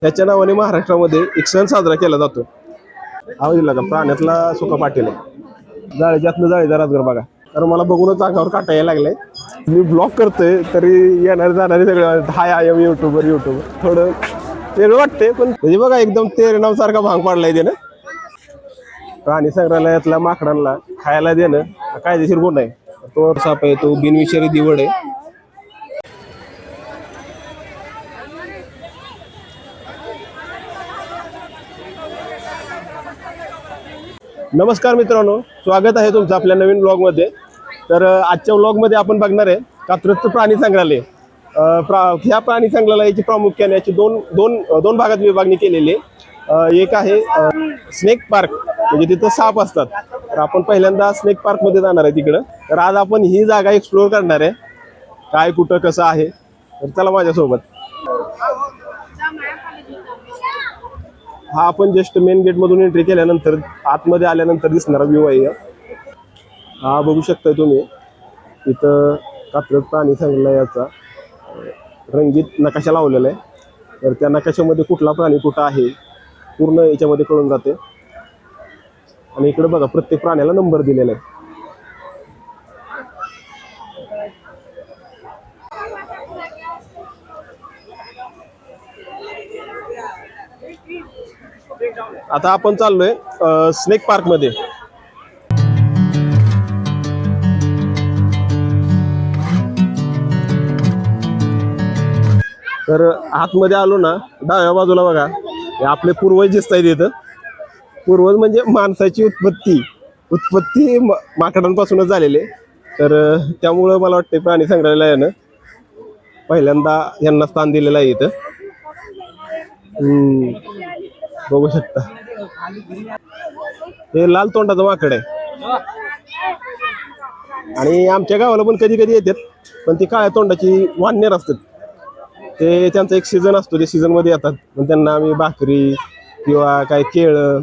त्याच्या नावाने महाराष्ट्रामध्ये एक सण साजरा केला जातो. आवाज दिला का? प्राण्यातला सुका पाटील आहे. जाळीच्यातलं जाळीदार राजगर बघा. कारण मला बघूनच अंगावर काटा यायला लागलाय. मी ब्लॉग करतोय तरी येणारे जाणारे सगळं हाय आय एम युट्यूबर थोडं वेगळं वाटतंय, पण म्हणजे बघा एकदम तेरनाव सारखा भांग पाडलाय त्यानं. प्राणी संग्रहालयातल्या माकडांना खायला देणं हा कायदेशीर गुन्हा आहे. तो साप आहे, तो बिनविषारी दिवड आहे. नमस्कार मित्रांनो, स्वागत आहे तुमचं आपल्या नवीन ब्लॉगमध्ये. तर आजच्या ब्लॉगमध्ये आपण बघणार आहे कात्रजचं प्राणी संग्रहालय. ह्या प्राणी संग्रहालयाची प्रामुख्याने याची दोन भागात विभागणी केलेली आहे. एक आहे स्नेक पार्क, म्हणजे तिथं साप असतात. तर आपण पहिल्यांदा स्नेक पार्कमध्ये जाणार आहे तिकडं. तर आज आपण ही जागा एक्सप्लोअर करणार आहे, काय कुठं कसं आहे. तर चला माझ्यासोबत. हा आपण जस्ट मेन गेट मधून एंट्री केल्यानंतर आतमध्ये आल्यानंतर दिसणारा व्ह्यू आहे. हा बघू शकता तुम्ही, इथं कात्रज प्राणी संग्रहालयाचा रंगीत नकाशा लावलेला आहे. तर त्या नकाशामध्ये कुठला प्राणी कुठं आहे पूर्ण याच्यामध्ये कळून जाते. आणि इकडे बघा प्रत्येक प्राण्याला नंबर दिलेला आहे. आता आपण चाललोय स्नेक पार्क मध्ये. तर आतमध्ये आलो ना, डाव्या बाजूला बघा आपले पूर्वज दिसत आहेत. इथं पूर्वज म्हणजे माणसाची उत्पत्ती माकडांपासूनच झालेले. तर त्यामुळं मला वाटतं प्राणी संग्रहालयानं पहिल्यांदा यांना स्थान दिलेलं आहे इथं. बघू शकता हे लाल तोंडाचं माकड आहे. आणि आमच्या गावाला पण कधी कधी येतात, पण ती काळ्या तोंडाची वानर असतात. ते त्यांचा एक सीझन असतो, ते सीझन मध्ये येतात. पण त्यांना आम्ही भाकरी किंवा काय केळं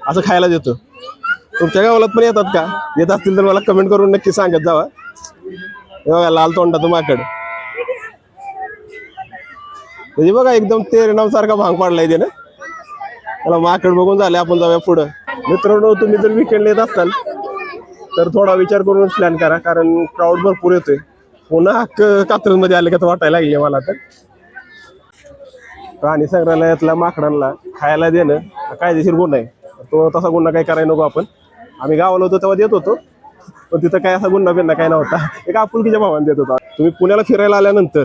असं खायला देतो. तुमच्या गावाला पण येतात का? येत असतील तर मला कमेंट करून नक्की सांगत जावा. बघा लाल तोंडाचं माकड, म्हणजे बघा एकदम तेरनाव सारखा भांग पाडलाय त्यानं. मला माकड बघून झाले, आपण जाऊया पुढं. मित्रांनो, तुम्ही जर विकेंडला येत असाल तर थोडा विचार करून प्लॅन करा, कारण क्राऊड भरपूर येतोय. पुन्हा कात्रजमध्ये आले का तर वाटायला लागले मला. तर प्राणी संग्रहालयातल्या माकडांना खायला देणं हा कायदेशीर गुन्हा आहे. तो तसा गुन्हा काही करायला नको आपण. आम्ही गावाला होतो तेव्हा देत होतो, पण तिथं काय असा गुन्हा बिन्ना काय नव्हता. एक आपुलकीच्या भावाने देत होता. तुम्ही पुण्याला फिरायला आल्यानंतर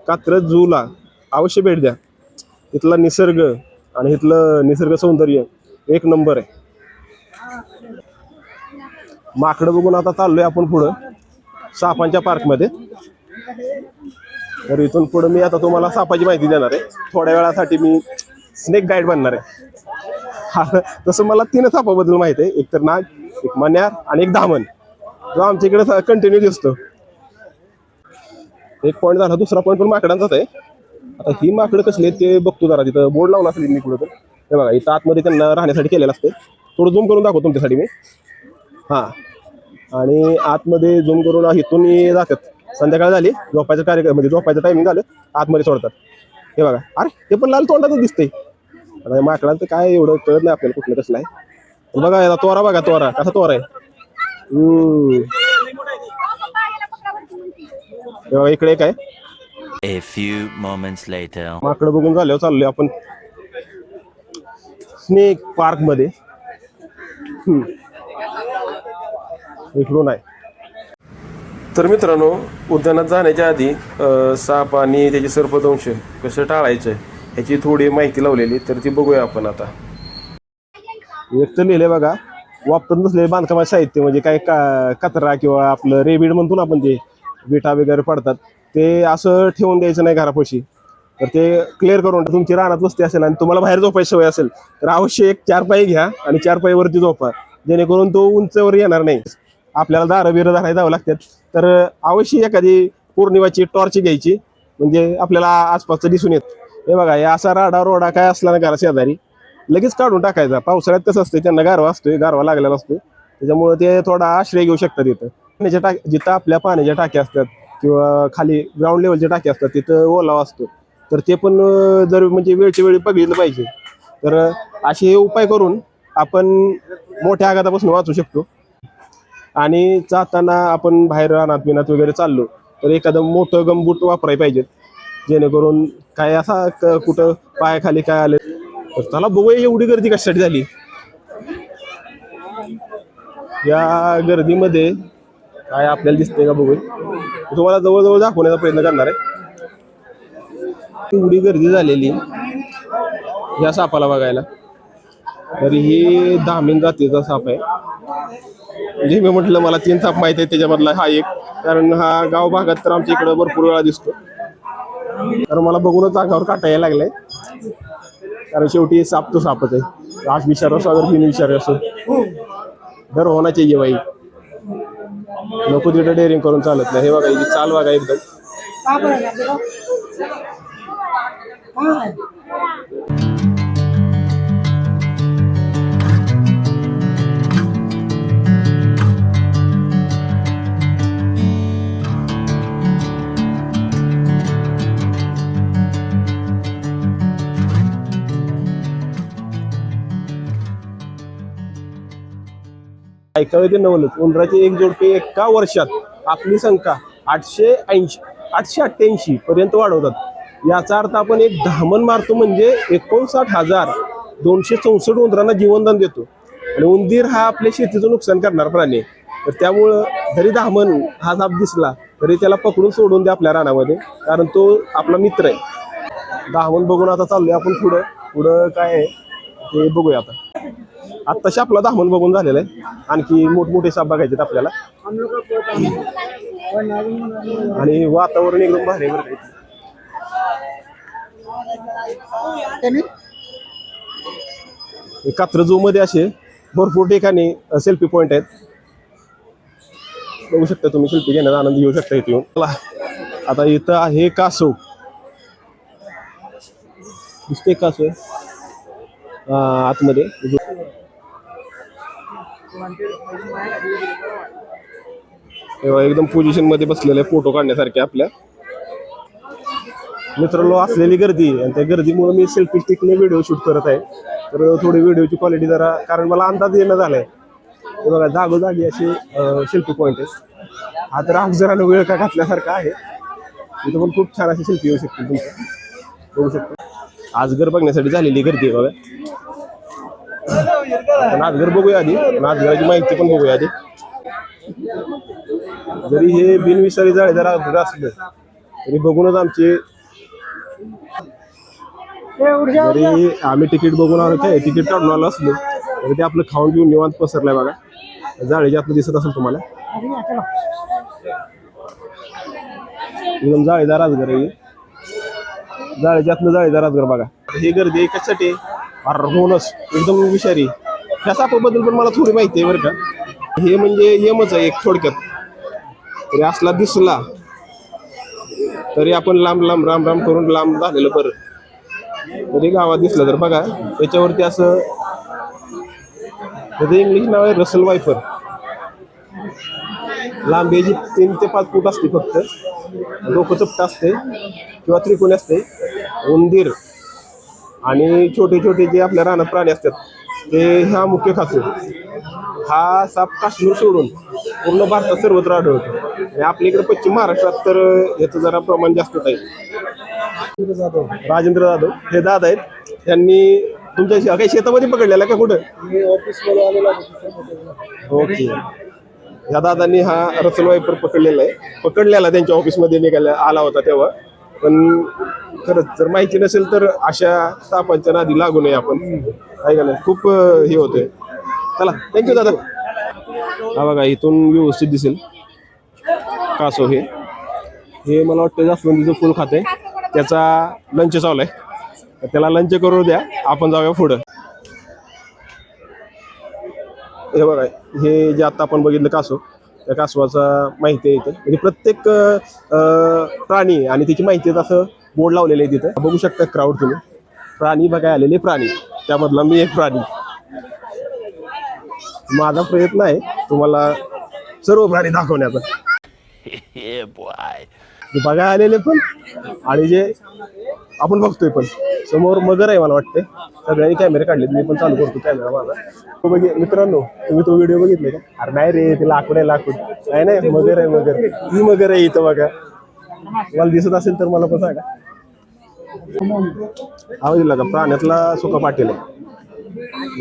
कात्रज झूला अवश्य भेट द्या. इथला निसर्ग आणि इथलं निसर्ग सौंदर्य एक नंबर आहे. माकडं बघून आता चाललोय आपण पुढं सापांच्या पार्कमध्ये. तर इथून पुढे मी आता तुम्हाला सापाची माहिती देणार आहे. थोड्या वेळासाठी मी स्नेक गाईड बनणार आहे. तसं मला 3 सापाबद्दल माहिती आहे. एक तर नाग, एक मण्यार आणि एक धामण, जो आमच्या इकडे कंटिन्यू दिसतो. एक पॉईंट झाला. दुसरा पॉईंट पण माकडांचाच आहे. आता ही माकडं कसली आहेत ते बघतो जरा. तिथं बोर्ड लावला असेल मी कुठं तर. हे बघा इथं आतमध्ये त्यांना राहण्यासाठी केलेलं असते. थोडं झूम करून दाखवतो तुमच्यासाठी मी. हां, आणि आतमध्ये झूम करून इथून जातात. संध्याकाळ झाली, झोपायचं कार्यक्रम म्हणजे झोपायचं टायमिंग झालं, आतमध्ये सोडतात. हे बघा, अरे ते पण लाल तोंडाचं दिसतंय. आता माकडांचं काय एवढं कळत नाही आपल्याला कुठलं कसलं आहे. बघा याला तोरा, बघा तोरा कसा तोरा आहे. इकडे काय A few moments later. माकडं बघून झाल्यावर चाललोय आपण स्नेक पार्क मध्ये. इकडून आहे. तर मित्रांनो, उद्यानात जाण्याच्या आधी साप आणि त्याचे सर्पदंश कसं टाळायचं ह्याची थोडी माहिती लावलेली, तर ती बघूया आपण आता. एक तर लिहिले बघा, वापरत नसलेले बांधकामाचे साहित्य, म्हणजे काय कचरा किंवा आपलं रेबीड म्हणतो ना आपण, ते विटा वगैरे पडतात, ते असं ठेवून द्यायचं नाही घरापाशी. तर ते क्लिअर करून, तुमची रानात वस्ती असेल आणि तुम्हाला बाहेर झोपायची सवय असेल तर अवश्य एक 4 पाई घ्या आणि 4 पाईवरती झोपा, जेणेकरून तो उंचवर येणार नाही. आपल्याला दारं बिरं धरायला जावं लागतात. तर अवश्य एखादी पौर्णिमाची टॉर्च घ्यायची, म्हणजे आपल्याला आसपासचं दिसून येत. हे बघा, हे असा राडा रोडा काय असला ना घरा शेजारी, लगेच काढून टाकायचा. पावसाळ्यात कसं असतं, त्यांना गारवा असतोय, गारवा लागलेला असतो, त्याच्यामुळे ते थोडा आश्रय घेऊ शकतात. जिथं आपल्या पाण्याच्या टाक्या असतात किंवा खाली ग्राउंड लेवलच्या टाक्या असतात तिथं ओलावा असतो. तर ते पण जर म्हणजे वेळच्या वेळी बघितलं पाहिजे. तर असे हे उपाय करून आपण मोठ्या आघातापासून वाचू शकतो. आणि जाताना आपण बाहेर रानात बिनात वगैरे चाललो तर एखादं मोठं गमबूट वापरायला पाहिजेत, जेणेकरून काय असा कुठं पायाखाली काय आलं तर चला बघूया एवढी गर्दी कशासाठी झाली. या गर्दीमध्ये काय आपल्याला दिसतंय का बघूया. तुम्हाला जवळजवळ दाखवण्याचा प्रयत्न करणार आहे. एवढी गर्दी झालेली या सापाला बघायला. तर ही धामीन जातीचा साप आहे. म्हणजे मी म्हटलं मला 3 साप माहिती आहे, त्याच्यामधला हा एक. कारण हा गाव भागात तर आमच्या इकडे भरपूर वेळा दिसतो. तर मला बघूनच अंगावर काटा यायला लागलाय. कारण शेवटी साप तो सापच आहे. आज विचार असो अगर बिन विचार असो, डर होना चाहिए भाई. नको तिथं डेअरिंग करून चालत नाही. हे बघा ही चाल बघा एकदम. ऐकावे ते नवलच. उंदराची एक जोडपे एका वर्षात आपली संख्या 888 पर्यंत वाढवतात. याचा अर्थ आपण एक धामण मारतो म्हणजे 59,264 उंदरांना जीवनदान देतो. आणि उंदीर हा आपल्या शेतीचं नुकसान करणार प्राणी आहे. तर त्यामुळं जरी धामण हा साप दिसला तरी त्याला पकडून सोडून द्या आपल्या रानामध्ये, कारण तो आपला मित्र आहे. धामण बघून आता चाललोय आपण पुढं. पुढं काय आहे ते बघूया आता. आत्ताशी आपला धामण बघून झालेला आहे. आणखी मोठमोठे साप बघायचे आपल्याला. आणि वातावरण एकदम भारी आहे बरं का. कात्रजू मध्ये असे भरपूर ठिकाणी सेल्फी पॉइंट आहेत. बघू शकता तुम्ही, सेल्फी घेण्याचा आनंद घेऊ शकता इथे येऊन. आता इथं आहे कासव. दिसते कासव आतमध्ये. एकदम पोझिशन मध्ये बसलेले फोटो काढण्यासारखे आपल्या मित्रांनो. असलेली गर्दी आणि त्या गर्दीमुळे मी सेल्फी स्टिकने व्हिडिओ शूट करत आहे. तर थोडी व्हिडिओची क्वालिटी जरा, कारण मला अंदाज येणं झालाय. बघा जागोजागी असे सेल्फी पॉइंट आहे. हा तर अक्षरानं वेळ का घातल्यासारखा आहे. इथं पण खूप छान अशी सेल्फी येऊ शकते तुमच्या. बघू शकता आजगर बघण्यासाठी झालेली गर्दी आहे बघा. आजगर बघूया आधी, आजगराची माहिती पण बघूया आधी. जरी हे बिनविषारी जाळीदार आजगर असलं तरी बघूनच आमचे, जरी आम्ही तिकीट बघून आलो काय तिकीट काढून आलो असलो तरी ते आपलं खाऊन पिऊन निवांत पसरलाय बघा. जाळीच्या आतलं दिसत असेल तुम्हाला. एकदम जाळीदार आजगर आहे. जाळीच्या आतलं जाळीदार आजगर बघा. हे गर्दी कशासाठी? होणच एकदम विषारी. ह्या सापाबद्दल पण मला थोडी माहिती आहे बरं का. हे म्हणजे यमच आहे एक थोडक्यात. तरी असला दिसला तरी आपण लांब लांब राम राम करून लांब झालेलं बरं. तरी गावात दिसलं तर बघा त्याच्यावरती असं, त्याचं इंग्लिश नाव आहे रसल वायपर. लांबीची 3 ते 5 फूट असते फक्त. डोकं चपट असते किंवा त्रिकोणी असते. उंदीर आणि छोटे छोटे जे आपल्या रानात प्राणी असतात ते हा मुख्य खातो. हा साप काश्मीर सोडून पूर्ण भारतात सर्वत्र आढळतो. आणि आपल्या इकडे पश्चिम महाराष्ट्रात तर याचं जरा प्रमाण जास्तच आहे. राजेंद्र जाधव हे दादा आहेत. त्यांनी तुमच्या काही शेतामध्ये पकडलेला का कुठं? ऑफिसमध्ये आलेला. ओके. या दादांनी हा रसल वायपर पकडलेला आहे. पकडलेला त्यांच्या ऑफिसमध्ये निघायला आला होता तेव्हा. पण खरंच जर माहिती नसेल तर अशा सापांच्या नादी लागू नये आपण. ऐकायला खूप हे होतंय. चला थँक्यू दादा. हा बघा इथून व्यवस्थित दिसेल कासव. हे मला वाटतं जास्वंदीचं फुल खाते. त्याचा लंच चालू आहे. तर त्याला लंच करू द्या, आपण जाऊया पुढं. हे बघा हे जे आता आपण बघितलं कासव, त्या कासवाचा माहिती आहे इथे. म्हणजे प्रत्येक प्राणी आणि त्याची माहिती असं बोर्ड लावलेलं आहे तिथे. बघू शकता क्राऊड तुम्ही. प्राणी बघायला आलेले प्राणी, त्यामधला मी एक प्राणी. माझा प्रयत्न आहे तुम्हाला सर्व प्राणी दाखवण्याचा. बघायला आलेले पण आणि जे आपण बघतोय पण समोर मगर आहे मला वाटते. सगळ्यांनी कॅमेरे काढलेत, मी पण चालू करतो कॅमेरा माझा. तो मित्रांनो, तुम्ही तो व्हिडिओ बघितले का? अरे नाही रे, ते लाकूड आहे लाकूड. नाही मगर आहे मगर. ही मगर आहे इथं बघा. मला दिसत असेल तर मला पण सांगा. आवाज दिला का? प्राण्यातला सुका पाटील आहे.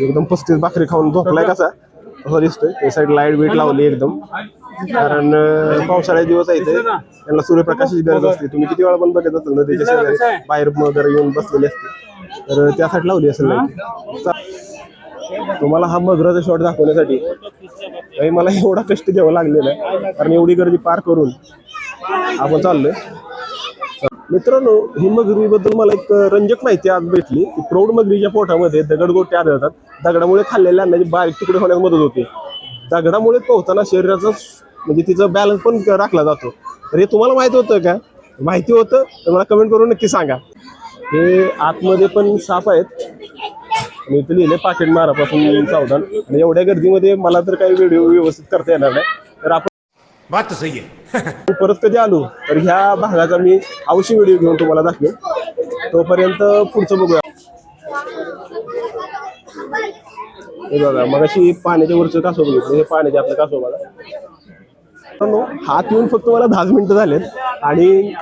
एकदम 35 भाकरी खाऊन झोपलाय कसा तसा दिसतोय. ते साईड लाईट बीट लावली एकदम, कारण पावसाळ्याचे दिवस आहे ते, त्यांना सूर्यप्रकाशाची गरज असते. तुम्ही किती वेळा पण बघत असाल नदीच्या शेजारी बाहेर वगैरे येऊन बसलेले असते, तर त्यासाठी लावली असेल लाईट. तुम्हाला हा मगराचा शॉट दाखवण्यासाठी काही मला एवढा कष्ट घ्यावं लागलेलं आहे, कारण एवढी गर्दी पार करून आपण चाललोय. मित्रांनो, ही मगरीबद्दल मला एक रंजक माहिती आज भेटली की प्रौढ मगरीच्या पोटामध्ये दगडगोटे आढळतात. दगडामुळे खाल्लेल्या अन्नाचे बारीक तुकडे होण्यास मदत होते. दगडामुळे पोहताना शरीराचा म्हणजे तिचा बॅलन्स पण राखला जातो. तर हे तुम्हाला माहिती होतं का? माहिती होतं तर मला कमेंट करून नक्की सांगा. हे आतमध्ये पण साप आहेत. मी इथं लिहिले पाकिट मारापासून सावधान. आणि एवढ्या गर्दीमध्ये मला तर काही व्हिडिओ व्यवस्थित करता येणार नाही, तर आपण बात सही आहे. परत कधी आलो तर ह्या भागाचा मी अवश्य व्हिडिओ घेऊन तुम्हाला दाखवेन. तोपर्यंत पुढचं बघूया. हे बघा, मग अशी पाण्याच्या वरचं कासव बघितलं. हे पाण्याच्या आपलं कासव बघा. हात येऊन फक्त मला 10 मिनिटं झालेत आणि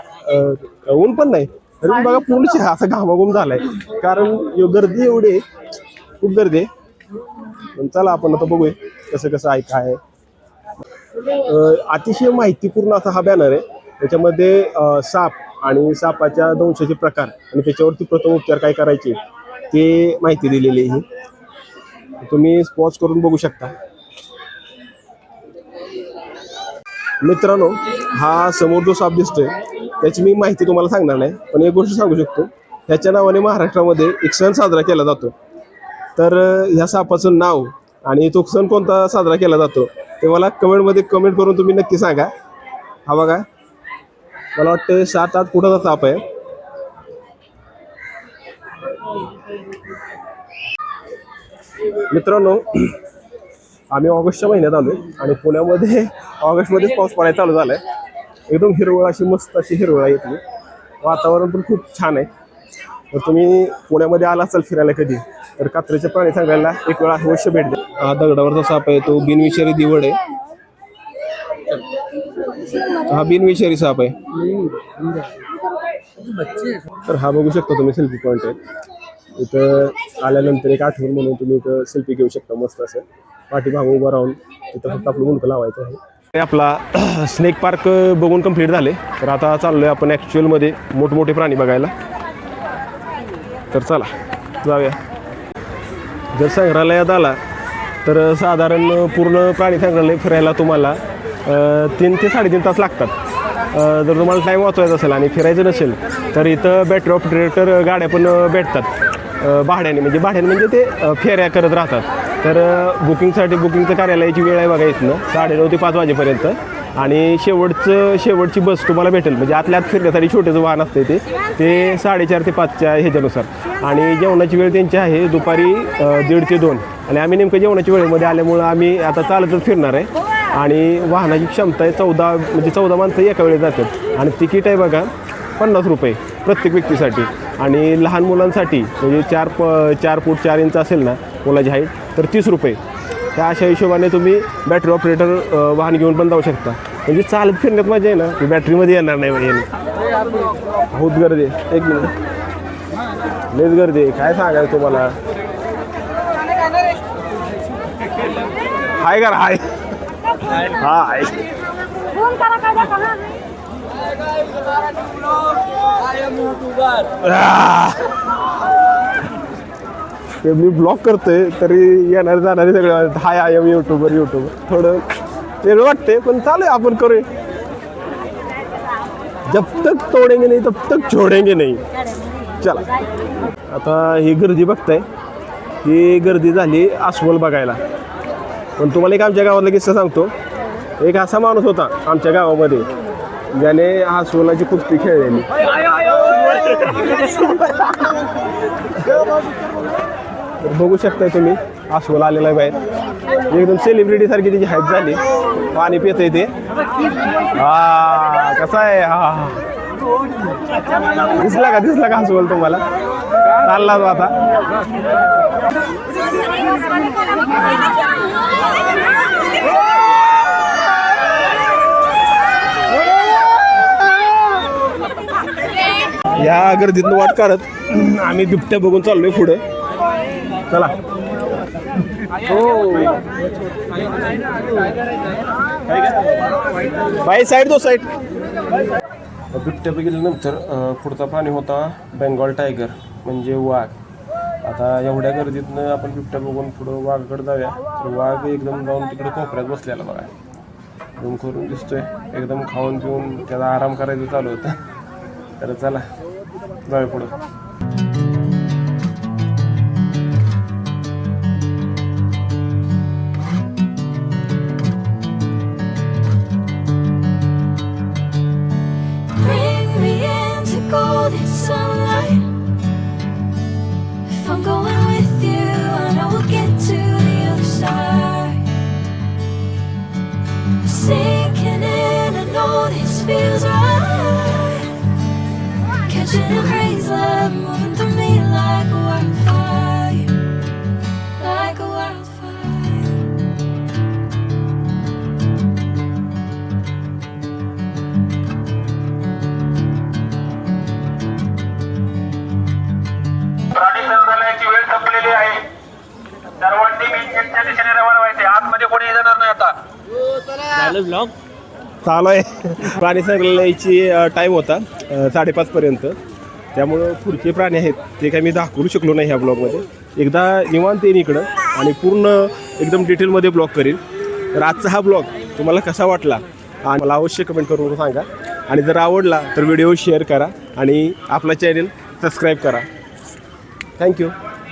ऊन पण नाही, तरी पण बघा पूर्ण असा घामाघूम झालाय, कारण गर्दी एवढी आहे, खूप गर्दी आहे. चला आपण आता बघूया कसं कसं आहे काय. अतिशय माहितीपूर्ण असा हा बॅनर आहे. त्याच्यामध्ये साप आणि सापाच्या दंशाचे प्रकार आणि त्याच्यावरती प्रथम उपचार काय करायचे ते माहिती दिलेली आहे. तुम्ही पॉज करून बघू शकता. मित्रांनो, हा समोर जो साप दिसतोय त्याची मी माहिती तुम्हाला सांगणार नाही, पण एक गोष्ट सांगू शकतो. ह्याच्या नावाने महाराष्ट्रामध्ये एक सण साजरा केला जातो. तर ह्या सापाचं नाव आणि तो सण कोणता साजरा केला जातो ते मला कमेंटमध्ये कमेंट करून तुम्ही नक्की सांगा. हा बघा, मला वाटतं 7-8 फुटाचा साप आहे. मित्रांनो, आम्ही ऑगस्टच्या महिन्यात आलोय आणि पुण्यामध्ये ऑगस्टमध्येच पाऊस पडायला चालू झालाय. एकदम हिरवळ अशी मस्त अशी हिरवळ आहे इथली. वातावरण पण खूप छान आहे. तर तुम्ही पुण्यामध्ये आला असाल फिरायला कधी तर कात्रीच्या प्राणी सांगायला एक वेळा अवश्य भेट द्या. हा दगडावरचा साप आहे, तो बिनविषारी दिवड आहे. हा बिनविषारी साप आहे. तर हा बघू शकता तुम्ही, सेल्फी पॉईंट आहे. इथं आल्यानंतर एक आठवण म्हणून तुम्ही इथं सेल्फी घेऊ शकता मस्त असं. पाठीमागं उभं राहून तिथं फक्त आपलं मुंडकं लावायचं आहे. आपला स्नेक पार्क बघून कंप्लीट झाले. तर आता चाललोय आपण ॲक्च्युअलमध्ये मोठमोठे प्राणी बघायला. तर चला जाऊया. जर संग्रहालयात आला तर साधारण पूर्ण प्राणी संग्रहालय फिरायला तुम्हाला 3 ते 3.5 तास लागतात. जर तुम्हाला टाईम वाचवायचा असेल आणि फिरायचं नसेल तर इथं बॅटरी ऑपरेटर गाड्या पण भेटतात भाड्याने. म्हणजे ते फेऱ्या करत राहतात. तर बुकिंगचं कार्यालयाची वेळ आहे बघा इथनं 9:30 ते 5 वाजेपर्यंत. आणि शेवटची बस तुम्हाला भेटेल, म्हणजे आतल्या आत फिरण्यासाठी छोटेचं वाहन असते ते 4:30 ते 5च्या ह्याच्यानुसार. आणि जेवणाची वेळ त्यांची आहे दुपारी 1:30 ते 2. आणि आम्ही नेमकं जेवणाच्या वेळेमध्ये आल्यामुळं आम्ही आता चालतच फिरणार आहे. आणि वाहनाची क्षमता आहे 14 माणसं एका वेळेस जातात. आणि तिकीट आहे बघा 50 रुपये प्रत्येक व्यक्तीसाठी. आणि लहान मुलांसाठी म्हणजे 4 फूट 4 इंच असेल ना मुलाची हाईट तर 30 रुपये. त्या अशा हिशोबाने तुम्ही बॅटरी ऑपरेटर वाहन घेऊन पण जाऊ शकता. म्हणजे चालत फिरण्यात मजा आहे ना, ती बॅटरीमध्ये येणार नाही म्हणजे. बहुत गर्दी आहे. 1 मिनिट, लयच गर्दी आहे. काय सांगायचं तुम्हाला. हाय का हाय हाय. ते मी ब्लॉग करतोय तरी येणारे जाणारे सगळे हाय आय एम यूट्यूबर. थोडं वेगळं वाटते पण चालू आहे, आपण करूया. जब तक तोडेंगे नाही तब तक छोडेंगे नाही. चला आता ही गर्दी बघताय, ही गर्दी झाली अस्वल बघायला. पण तुम्हाला एक आमच्या गावातला किस्सा सांगतो. एक असा माणूस होता आमच्या गावामध्ये ज्याने अस्वलाची कुस्ती खेळलेली. बघू शकताय तुम्ही, अस्वल आलेला आहे बाहेर. एकदम सेलिब्रिटी सारखी त्याची हाईट झाली. पाणी पित आहे ते. हा कसा आहे. हा दिसला का हसवल तुम्हाला चालला तो आता. या गर्दीतनं वाट काढत आम्ही बिबट्या बघून चाललोय पुढे. चला. हो बाई साईड दो साईड. बिबट्या बघितल्यानंतर पुढचा प्राणी होता बेंगॉल टायगर म्हणजे वाघ. आता एवढ्या गर्दीतनं आपण बिबट्या बघून पुढं वाघाकडे जाऊया. तर वाघ एकदम जाऊन तिकडे कोपऱ्यात बसलेला बघा. एकदम करून दिसतोय. एकदम खाऊन पिऊन त्याला आराम करायचं चालू होतं. तर चला जाऊया पुढं. I'm going with you, I know we'll get to the other side. Sinking in, I know this feels right. Catching a craze, love moving through me like a wildfire, like a wildfire. प्राणी संग्रहालयाची वेळ संपलेली आहे. सर्वांनी बीचच्या दिशेने रवाना व्हायचे. आतमध्ये कोणी येणार नाही आता. चालू आहे. प्राणी संग्रहालयाची टाईम होता 5:30 पर्यंत. त्यामुळं पुढचे प्राणी आहेत ते काही मी दाखवू शकलो नाही ह्या ब्लॉगमध्ये. एकदा निवांत येईन इकडं आणि पूर्ण एकदम डिटेलमध्ये ब्लॉग करीन. तर आजचा हा ब्लॉग तुम्हाला कसा वाटला आणि मला अवश्य कमेंट करून सांगा. आणि जर आवडला तर व्हिडिओ शेअर करा आणि आपला चॅनल सबस्क्राईब करा. थँक्यू.